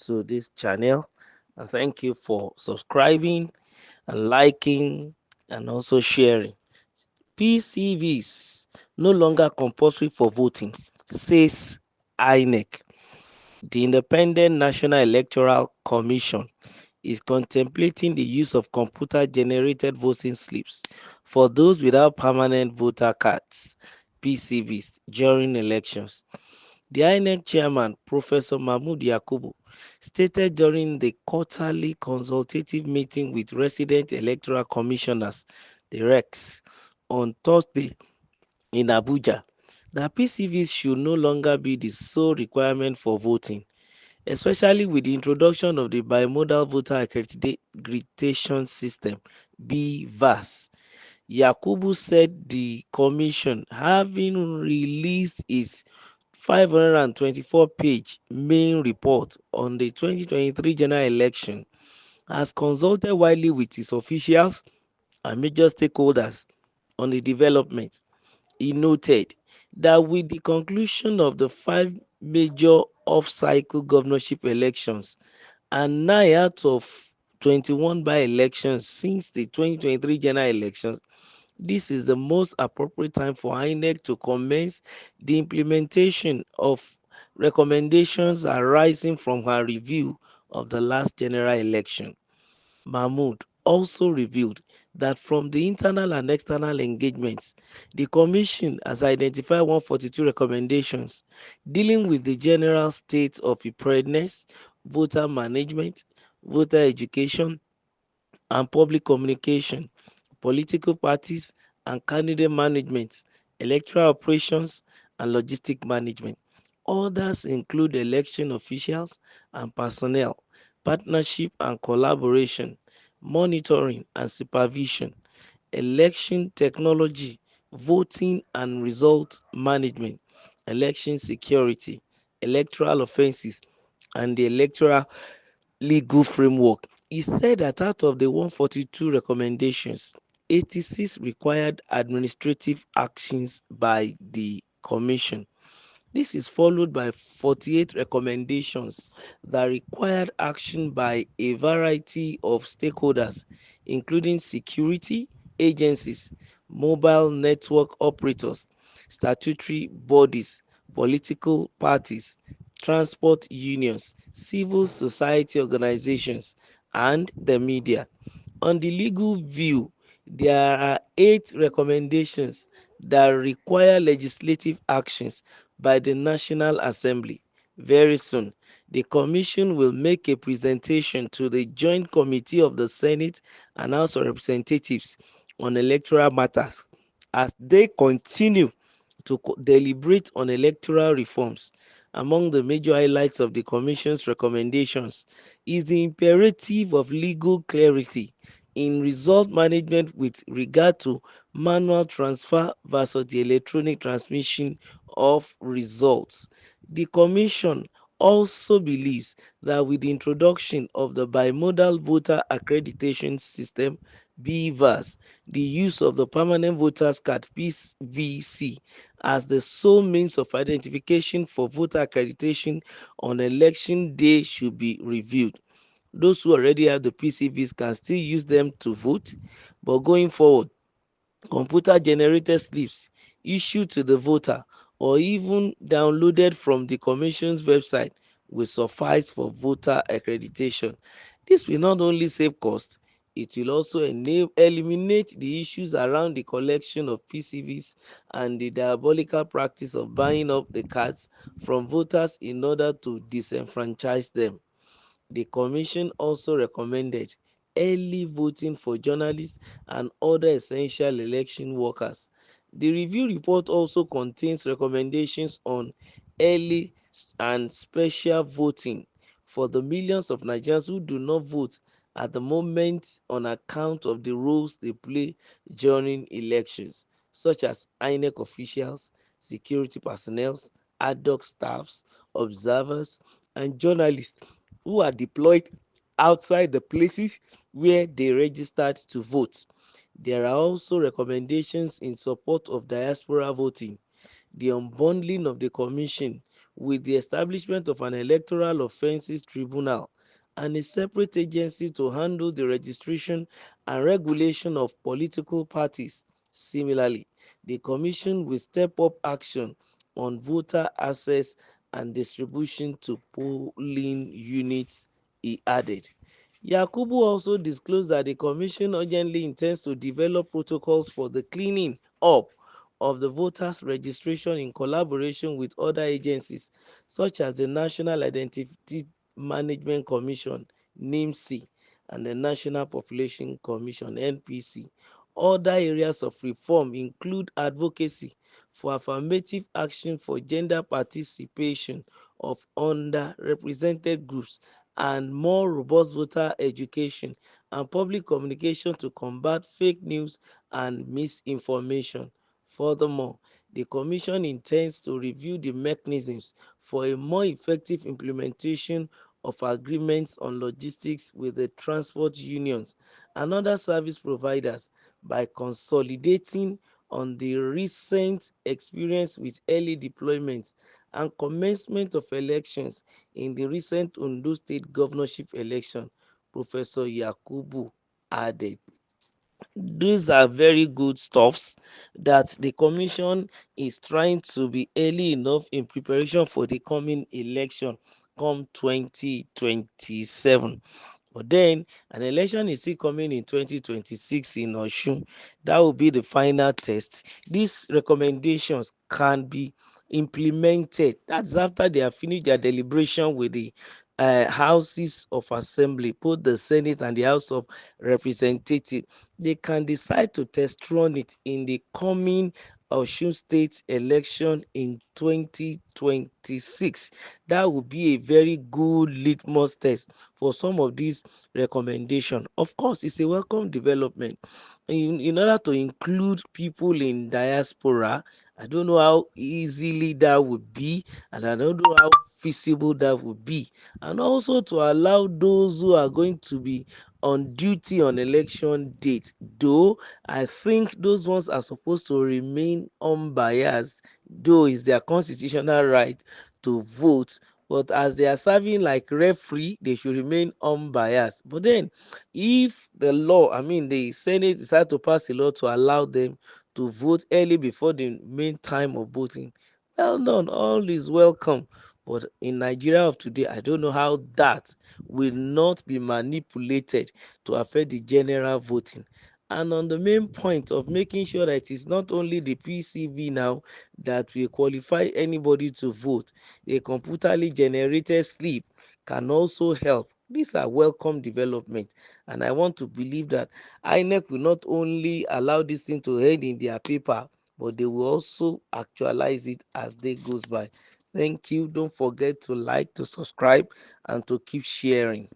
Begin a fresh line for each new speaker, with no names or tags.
to this channel. And thank you for subscribing and liking and also sharing. PCVs no longer compulsory for voting, says Inec. The Independent National Electoral Commission is contemplating the use of computer-generated voting slips for those without permanent voter cards (PCVs) during elections. The INEC chairman, Professor Mahmood Yakubo, stated during the quarterly consultative meeting with resident electoral commissioners, the RECs, on Thursday in Abuja, that PCVs should no longer be the sole requirement for voting, especially with the introduction of the bimodal voter accreditation system (BVAS). Yakubu said the commission, having released its 524-page main report on the 2023 general election, has consulted widely with its officials and major stakeholders on the development. He noted that with the conclusion of the five major off-cycle governorship elections and 9 out of 21 by-elections since the 2023 general elections, this is the most appropriate time for INEC to commence the implementation of recommendations arising from her review of the last general election. Mahmood also revealed that from the internal and external engagements, the Commission has identified 142 recommendations dealing with the general state of preparedness, voter management, voter education, and public communication, political parties and candidate management, electoral operations, and logistic management. Others include election officials and personnel, partnership and collaboration, monitoring and supervision, election technology, voting and result management, election security, electoral offenses, and the electoral legal framework. He said that out of the 142 recommendations, 86 required administrative actions by the Commission. This is followed by 48 recommendations that required action by a variety of stakeholders, including security agencies, mobile network operators, statutory bodies, political parties, transport unions, civil society organizations, and the media. On the legal view, there are 8 recommendations that require legislative actions by the National Assembly. Very soon, the Commission will make a presentation to the Joint Committee of the Senate and House of Representatives on electoral matters as they continue to deliberate on electoral reforms. Among the major highlights of the Commission's recommendations is the imperative of legal clarity in result management with regard to manual transfer versus the electronic transmission of results. The Commission also believes that with the introduction of the bimodal voter accreditation system (BVAS), the use of the permanent voters card (PVC) as the sole means of identification for voter accreditation on election day should be reviewed. Those who already have the PCVs can still use them to vote, but going forward, computer-generated slips issued to the voter or even downloaded from the Commission's website will suffice for voter accreditation. This will not only save cost, it will also eliminate the issues around the collection of PCVs and the diabolical practice of buying up the cards from voters in order to disenfranchise them. The Commission also recommended early voting for journalists and other essential election workers. The review report also contains recommendations on early and special voting for the millions of Nigerians who do not vote at the moment on account of the roles they play during elections, such as INEC officials, security personnel, ad hoc staffs, observers, and journalists who are deployed outside the places where they registered to vote. There are also recommendations in support of diaspora voting. The unbundling of the Commission with the establishment of an electoral offences tribunal and a separate agency to handle the registration and regulation of political parties. Similarly, the Commission will step up action on voter access and distribution to polling units, he added. Yakubu also disclosed that the Commission urgently intends to develop protocols for the cleaning up of the voters' registration in collaboration with other agencies such as the National Identity Management Commission (NIMC) and the National Population Commission (NPC). Other areas of reform include advocacy for affirmative action for gender participation of underrepresented groups and more robust voter education and public communication to combat fake news and misinformation. Furthermore, the Commission intends to review the mechanisms for a more effective implementation of agreements on logistics with the transport unions and other service providers by consolidating on the recent experience with early deployment and commencement of elections in the recent Ondo State governorship election, Professor Yakubu added. These are very good stuffs that the commission is trying to be early enough in preparation for the coming election come 2027. But then an election is still coming in 2026 in Osun. That will be the final test. These recommendations can be implemented. That's after they have finished their deliberation with the houses of assembly, both the Senate and the House of Representatives. They can decide to test run it in the coming Osun State election in 2026. That would be a very good litmus test for some of these recommendations. Of course, it's a welcome development. In order to include people in diaspora, I don't know how easily that would be, and I don't know how feasible that would be. And also to allow those who are going to be on duty on election date, though I think those ones are supposed to remain unbiased, though it's their constitutional right to vote, but as they are serving like referee, they should remain unbiased. But then if the law, I mean the Senate decide to pass a law to allow them to vote early before the main time of voting, well done, all is welcome. But in Nigeria of today, I don't know how that will not be manipulated to affect the general voting. And on the main point of making sure that it is not only the PCV now that will qualify anybody to vote, a computerly generated slip can also help. These are welcome development, and I want to believe that Inec will not only allow this thing to head in their paper, but they will also actualize it as day goes by. Thank you. Don't forget to like, to subscribe, and to keep sharing.